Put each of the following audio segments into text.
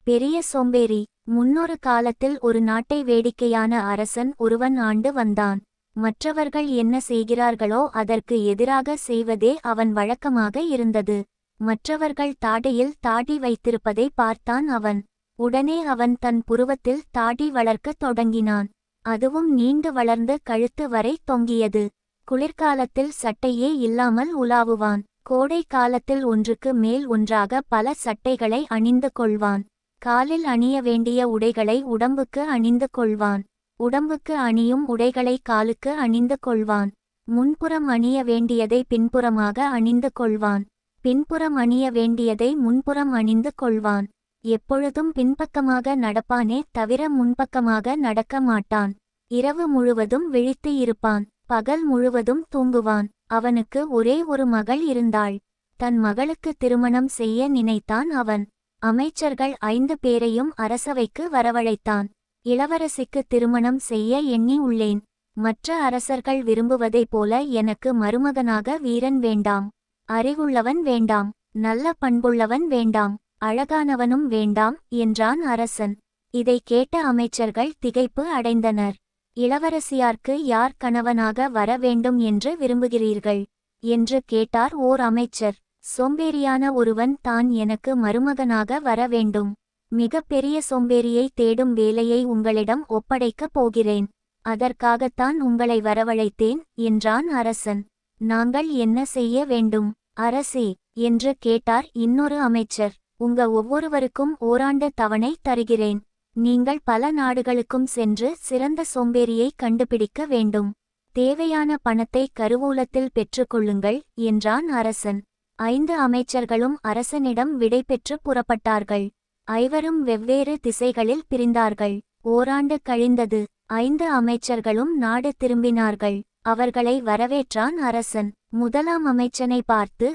பெரிய சோம்பேறி. முன்னொரு காலத்தில் ஒரு நாட்டை வேடிக்கையான அரசன் ஒருவன் ஆண்டு வந்தான். மற்றவர்கள் என்ன செய்கிறார்களோ அதற்கு எதிராக செய்வதே அவன் வழக்கமாக இருந்தது. மற்றவர்கள் தாடியில் தாடி வைத்திருப்பதை பார்த்தான் அவன். உடனே அவன் தன் புருவத்தில் தாடி வளர்க்கத் தொடங்கினான். அதுவும் நீண்டு வளர்ந்து கழுத்து வரை தொங்கியது. குளிர்காலத்தில் சட்டையே இல்லாமல் உலாவுவான். கோடை காலத்தில் ஒன்றுக்கு மேல் ஒன்றாக பல சட்டைகளை அணிந்து கொள்வான். காலில் அணிய வேண்டிய உடைகளை உடம்புக்கு அணிந்து கொள்வான். உடம்புக்கு அணியும் உடைகளை காலுக்கு அணிந்து கொள்வான். முன்புறம் அணிய வேண்டியதை பின்புறமாக அணிந்து கொள்வான். பின்புறம் அணிய வேண்டியதை முன்புறம் அணிந்து கொள்வான். எப்பொழுதும் பின்பக்கமாக நடப்பானே தவிர முன்பக்கமாக நடக்க மாட்டான். இரவு முழுவதும் விழித்து இருப்பான். பகல் முழுவதும் தூங்குவான். அவனுக்கு ஒரே ஒரு மகள் இருந்தாள். தன் மகளுக்கு திருமணம் செய்ய நினைத்தான் அவன். அமைச்சர்கள் 5 பேரையும் அரசவைக்கு வரவழைத்தான். இளவரசிக்கு திருமணம் செய்ய எண்ணி உள்ளேன். மற்ற அரசர்கள் விரும்புவதைப் போல எனக்கு மருமகனாக வீரன் வேண்டாம். அறிவுள்ளவன் வேண்டாம். நல்ல பண்புள்ளவன் வேண்டாம். அழகானவனும் வேண்டாம் என்றான் அரசன். இதை கேட்ட அமைச்சர்கள் திகைப்பு அடைந்தனர். இளவரசியார்க்கு யார் கணவனாக வர வேண்டும் என்று விரும்புகிறீர்கள் என்று கேட்டார் ஓர் அமைச்சர். சோம்பேறியான ஒருவன் தான் எனக்கு மருமகனாக வர வேண்டும். மிக பெரிய சோம்பேறியை தேடும் வேலையை உங்களிடம் ஒப்படைக்கப் போகிறேன். அதற்காகத்தான் உங்களை வரவழைத்தேன் என்றான் அரசன். நாங்கள் என்ன செய்ய வேண்டும் அரசே என்று கேட்டார் இன்னொரு அமைச்சர். உங்க ஒவ்வொருவருக்கும் ஓராண்டு தவணை தருகிறேன். நீங்கள் பல நாடுகளுக்கும் சென்று சிறந்த சோம்பேறியை கண்டுபிடிக்க வேண்டும். தேவையான பணத்தை கருவூலத்தில் பெற்றுக்கொள்ளுங்கள் என்றான் அரசன். 5 அமைச்சர்களும் அரசனிடம் விடை பெற்று புறப்பட்டார்கள். 5வரும் வெவ்வேறு திசைகளில் பிரிந்தார்கள். ஓராண்டு கழிந்தது. 5 அமைச்சர்களும் நாடு திரும்பினார்கள். அவர்களை வரவேற்றான் அரசன். முதலாம் அமைச்சனை பார்த்து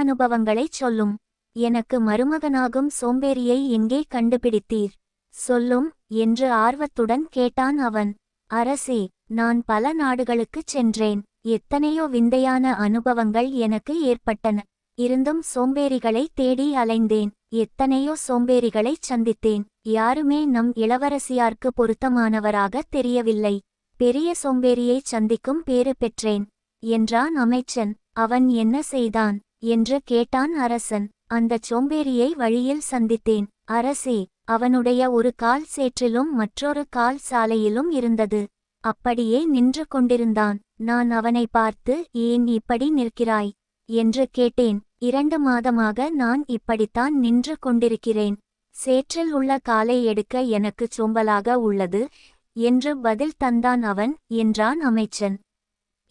அனுபவங்களைச் சொல்லும். எனக்கு மருமகனாகும் சோம்பேறியை எங்கே கண்டுபிடித்தீர் சொல்லும் என்று ஆர்வத்துடன் கேட்டான் அவன். அரசே, நான் பல நாடுகளுக்குச் சென்றேன். எத்தனையோ விந்தையான அனுபவங்கள் எனக்கு ஏற்பட்டன. இருந்தும் சோம்பேறிகளை தேடி அலைந்தேன். எத்தனையோ சோம்பேறிகளைச் சந்தித்தேன். யாருமே நம் இளவரசியார்க்கு பொருத்தமானவராக தெரியவில்லை. பெரிய சோம்பேறியைச் சந்திக்கும் பேறு பெற்றேன் என்றான் அமைச்சன். அவன் என்ன செய்தான் என்று கேட்டான் அரசன். அந்தச் சோம்பேறியை வழியில் சந்தித்தேன் அரசே. அவனுடைய ஒரு கால் சேற்றிலும் மற்றொரு கால் சாலையிலும் இருந்தது. அப்படியே நின்று கொண்டிருந்தான். நான் அவனை பார்த்து, ஏன் இப்படி நிற்கிறாய் என்று கேட்டேன். 2 மாதமாக நான் இப்படித்தான் நின்று கொண்டிருக்கிறேன். சேற்றில் உள்ள காலை எடுக்க எனக்குச் சோம்பலாக உள்ளது என்று பதில் தந்தான் அவன் என்றான் அமைச்சன்.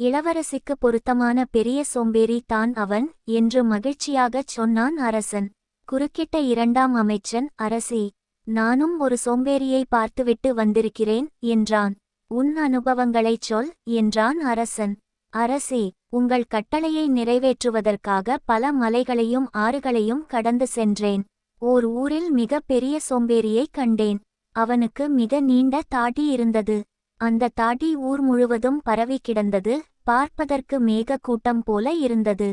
இளவரசிக்கு பொருத்தமான பெரிய சோம்பேறி தான் அவன் என்று மகிழ்ச்சியாகச் சொன்னான் அரசன். குறுக்கிட்ட 2ஆம் அமைச்சன், அரசே, நானும் ஒரு சோம்பேறியை பார்த்துவிட்டு வந்திருக்கிறேன் என்றான். உன் அனுபவங்களைச் சொல் என்றான் அரசன். அரசே, உங்கள் கட்டளையை நிறைவேற்றுவதற்காக பல மலைகளையும் ஆறுகளையும் கடந்து சென்றேன். ஓர் ஊரில் மிக பெரிய சோம்பேறியைக் கண்டேன். அவனுக்கு மிக நீண்ட தாடி இருந்தது. அந்த தாடி ஊர் முழுவதும் பரவி கிடந்தது. பார்ப்பதற்கு மேக கூட்டம் போல இருந்தது.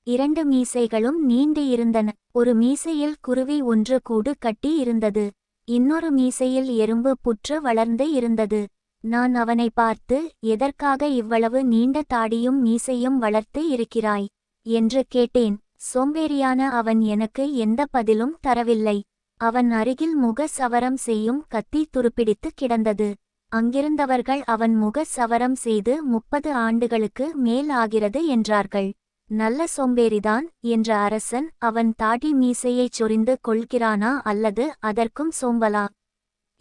2 மீசைகளும் நீண்டு இருந்தன. ஒரு மீசையில் குருவி ஒன்று கூடு கட்டி இருந்தது. இன்னொரு மீசையில் எறும்பு புற்று வளர்ந்து இருந்தது. நான் அவனை பார்த்து, எதற்காக இவ்வளவு நீண்ட தாடியும் மீசையும் வளர்த்து இருக்கிறாய் என்று கேட்டேன். சோம்பேறியான அவன் எனக்கு எந்த பதிலும் தரவில்லை. அவன் அருகில் முக சவரம் செய்யும் கத்தி துருப்பிடித்து கிடந்தது. அங்கிருந்தவர்கள் அவன் முக சவரம் செய்து 30 ஆண்டுகளுக்கு மேல் ஆகிறது என்றார்கள். நல்ல சோம்பேறிதான் என்ற அரசன் அவன் தாடி மீசையைச் சொரிந்து கொள்கிறானா அல்லது அதற்கும் சோம்பலா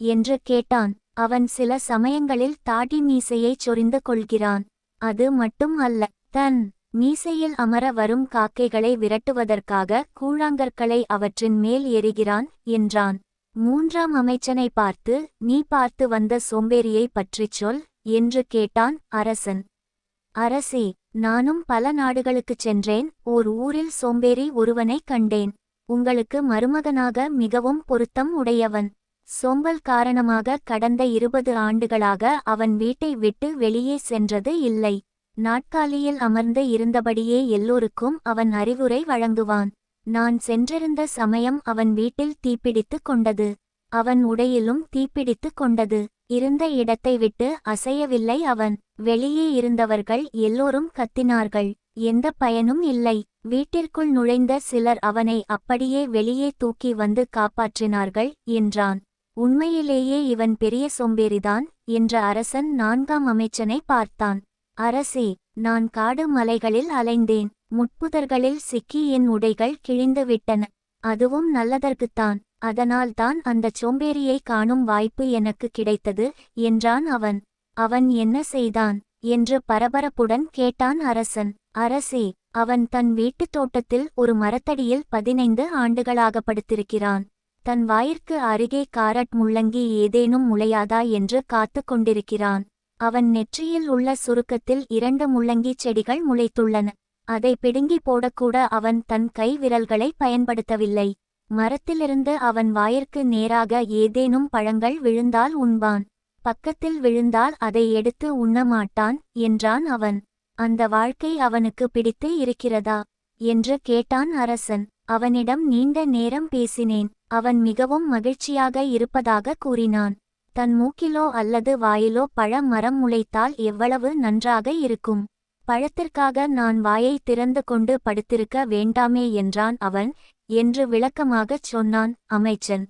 என்று கேட்டான். அவன் சில சமயங்களில் தாடி மீசையைச் சொரிந்து கொள்கிறான். அது மட்டும் அல்ல, தன் மீசையில் அமர வரும் காக்கைகளை விரட்டுவதற்காக கூழாங்கற்களை அவற்றின் மேல் எறிகிறான் என்றான். 3ஆம் அமைச்சனை பார்த்து, நீ பார்த்து வந்த சோம்பேறியை பற்றிச் சொல் என்று கேட்டான் அரசன். அரசே, நானும் பல நாடுகளுக்குச் சென்றேன். ஓர் ஊரில் சோம்பேறி ஒருவனை கண்டேன். உங்களுக்கு மருமகனாக மிகவும் பொருத்தம் உடையவன். சோம்பல் காரணமாக கடந்த 20 ஆண்டுகளாக அவன் வீட்டை விட்டு வெளியே சென்றது இல்லை. நாட்காலியில் அமர்ந்து இருந்தபடியே எல்லோருக்கும் அவன் அறிவுரை வழங்குவான். நான் சென்றிருந்த சமயம் அவன் வீட்டில் தீப்பிடித்துக் கொண்டது. அவன் உடையிலும் தீப்பிடித்துக் கொண்டது. இருந்த இடத்தை விட்டு அசையவில்லை அவன். வெளியே இருந்தவர்கள் எல்லோரும் கத்தினார்கள். எந்த பயனும் இல்லை. வீட்டிற்குள் நுழைந்த சிலர் அவனை அப்படியே வெளியே தூக்கி வந்து காப்பாற்றினார்கள் என்றான். உண்மையிலேயே இவன் பெரிய சோம்பேறிதான் என்ற அரசன் 4ஆம் அமைச்சனை பார்த்தான். அரசே, நான் காடு மலைகளில் அலைந்தேன். முட்புதர்களில் சிக்கி என் உடைகள் கிழிந்து விட்டன. அதுவும் நல்லதற்குத்தான். அதனால்தான் அந்தச் சோம்பேறியை காணும் வாய்ப்பு எனக்கு கிடைத்தது என்றான் அவன். அவன் என்ன செய்தான் என்று பரபரப்புடன் கேட்டான் அரசன். அரசே, அவன் தன் வீட்டுத் தோட்டத்தில் ஒரு மரத்தடியில் 15 ஆண்டுகளாக படுத்திருக்கிறான். தன் வாயிற்கு அருகே காரட் முள்ளங்கி ஏதேனும் முளையாதா என்று காத்து கொண்டிருக்கிறான். அவன் நெற்றியில் உள்ள சுருக்கத்தில் 2 முள்ளங்கிச் செடிகள் முளைத்துள்ளன. அதை பிடுங்கி போடக்கூட அவன் தன் கை விரல்களை பயன்படுத்தவில்லை. மரத்திலிருந்து அவன் வாயிற்கு நேராக ஏதேனும் பழங்கள் விழுந்தால் உண்பான். பக்கத்தில் விழுந்தால் அதை எடுத்து உண்ணமாட்டான் என்றான் அவன். அந்த வாழ்க்கை அவனுக்கு பிடித்து இருக்கிறதா என்று கேட்டான் அரசன். அவனிடம் நீண்ட நேரம் பேசினேன். அவன் மிகவும் மகிழ்ச்சியாக இருப்பதாக கூறினான். தன் மூக்கிலோ அல்லது வாயிலோ பழ மரம் முளைத்தால் எவ்வளவு நன்றாக இருக்கும். பழத்திற்காக நான் வாயை திறந்து கொண்டு படுத்திருக்க வேண்டாமே என்றான் அவன் என்று விளக்கமாகச் சொன்னான் அமைச்சன்.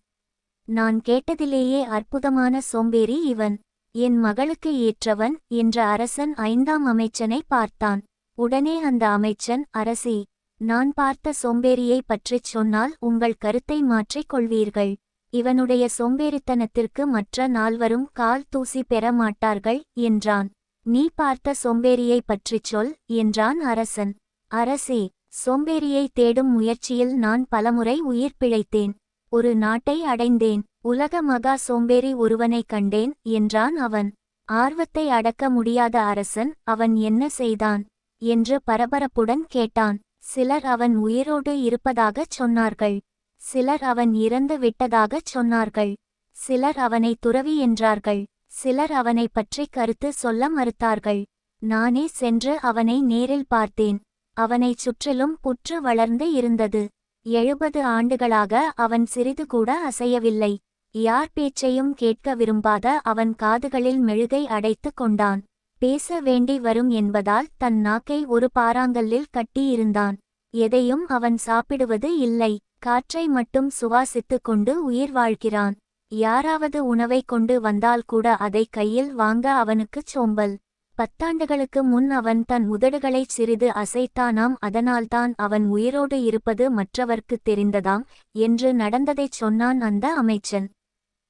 நான் கேட்டதிலேயே அற்புதமான சோம்பேறி இவன். என் மகளுக்கு ஏற்றவன் என்ற அரசன் 5ஆம் அமைச்சனை பார்த்தான். உடனே அந்த அமைச்சன், அரசே, நான் பார்த்த சோம்பேறியை பற்றிச் சொன்னால் உங்கள் கருத்தை மாற்றிக் கொள்வீர்கள். இவனுடைய சோம்பேறித்தனத்திற்கு மற்ற 4வரும் கால் தூசி பெற மாட்டார்கள் என்றான். நீ பார்த்த சோம்பேறியை பற்றிச் சொல் என்றான் அரசன். அரசே, சோம்பேறியை தேடும் முயற்சியில் நான் பலமுறை உயிர் பிழைத்தேன். ஒரு நாட்டை அடைந்தேன். உலக மகா சோம்பேறி ஒருவனை கண்டேன் என்றான் அவன். ஆர்வத்தை அடக்க முடியாத அரசன் அவன் என்ன செய்தான் என்று பரபரப்புடன் கேட்டான். சிலர் அவன் உயிரோடு இருப்பதாகச் சொன்னார்கள். சிலர் அவன் இறந்து விட்டதாகச் சொன்னார்கள். சிலர் அவனை துறவி என்றார்கள். சிலர் அவனை பற்றி கருத்து சொல்ல மறுத்தார்கள். நானே சென்று அவனை நேரில் பார்த்தேன். அவனைச் சுற்றிலும் புற்று வளர்ந்து இருந்தது. 70 ஆண்டுகளாக அவன் சிறிது கூட அசையவில்லை. யார் பேச்சையும் கேட்க விரும்பாத அவன் காதுகளில் மெழுகை அடைத்து கொண்டான். பேச வேண்டி வரும் என்பதால் தன் நாக்கை ஒரு பாறாங்கல்லில் கட்டியிருந்தான். எதையும் அவன் சாப்பிடுவது இல்லை. காற்றை மட்டும் சுவாசித்து கொண்டு உயிர் வாழ்கிறான். யாராவது உணவை கொண்டு வந்தால் கூட அதை கையில் வாங்க அவனுக்குச் சோம்பல். 10 ஆண்டுகளுக்கு முன் அவன் தன் உதடுகளைச் சிறிது அசைத்தானாம். அதனால்தான் அவன் உயிரோடு இருப்பது மற்றவர்க்குத் தெரிந்ததாம் என்று நடந்ததைச் சொன்னான் அந்த அமைச்சன்.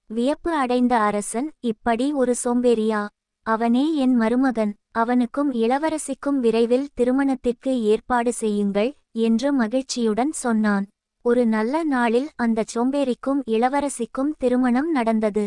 வியப்பு அடைந்த அரசன், இப்படி ஒரு சோம்பேறியா? அவனே என் மருமகன். அவனுக்கும் இளவரசிக்கும் விரைவில் திருமணத்திற்கு ஏற்பாடு செய்யுங்கள் என்று மகிழ்ச்சியுடன் சொன்னான். ஒரு நல்ல நாளில் அந்தச் சோம்பேறிக்கும் இளவரசிக்கும் திருமணம் நடந்தது.